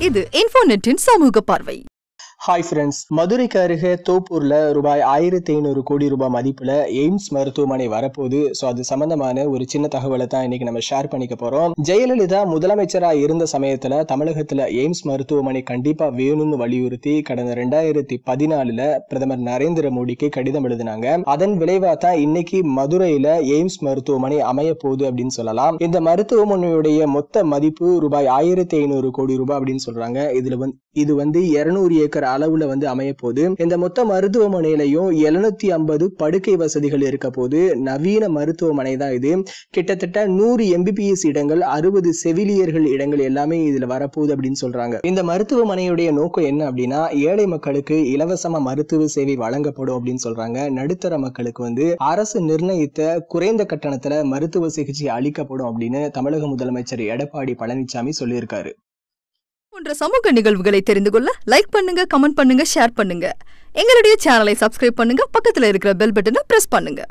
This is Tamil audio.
இது இன்ஃபோநெட்டின் சமூக பார்வை. ஹாய் ஃப்ரெண்ட்ஸ், மதுரைக்கு அருகே தோப்பூர்ல ரூபாய் 1500 கோடி ரூபாய் மதிப்புல எய்ம்ஸ் மருத்துவமனை வரப்போகுது. ஸோ அது சம்பந்தமான ஒரு சின்ன தகவலை தான் இன்னைக்கு நம்ம ஷேர் பண்ணிக்க போறோம். ஜெயலலிதா முதலமைச்சரா இருந்த சமயத்துல தமிழகத்துல எய்ம்ஸ் மருத்துவமனை கண்டிப்பா வேணும்னு வலியுறுத்தி கடந்த 2014 பிரதமர் நரேந்திர மோடிக்கு கடிதம் எழுதினாங்க. அதன் விளைவா தான் இன்னைக்கு மதுரையில எய்ம்ஸ் மருத்துவமனை அமைய போகுது அப்படின்னு சொல்லலாம். இந்த மருத்துவமனையுடைய மொத்த மதிப்பு ரூபாய் 1500 கோடி ரூபாய் அப்படின்னு சொல்றாங்க. இது 200 ஏக்கர் அளவுல அமைய போகுது. இந்த மொத்த மருத்துவமனையிலையும் 750 படுக்கை வசதிகள் இருக்க போது. நவீன மருத்துவமனை தான் இது. கிட்டத்தட்ட 100 MBBS இடங்கள், 60 செவிலியர்கள் இடங்கள் எல்லாமே இதுல வரப்போகுது அப்படின்னு சொல்றாங்க. இந்த மருத்துவமனையுடைய நோக்கம் என்ன அப்படின்னா, ஏழை மக்களுக்கு இலவசமா மருத்துவ சேவை வழங்கப்படும் அப்படின்னு சொல்றாங்க. நடுத்தர மக்களுக்கு அரசு நிர்ணயித்த குறைந்த கட்டணத்துல மருத்துவ சிகிச்சை அளிக்கப்படும் அப்படின்னு தமிழக முதலமைச்சர் எடப்பாடி பழனிசாமி சொல்லியிருக்காரு. போன்ற சமூக நிகழ்வுகளை தெரிந்து கொள்ள லைக் பண்ணுங்க, கமெண்ட் பண்ணுங்க, ஷேர் பண்ணுங்க. எங்களுடைய சேனலை சப்ஸ்கிரைப் பண்ணுங்க. பக்கத்துல இருக்கிற பெல் பட்டனை பிரஸ் பண்ணுங்க.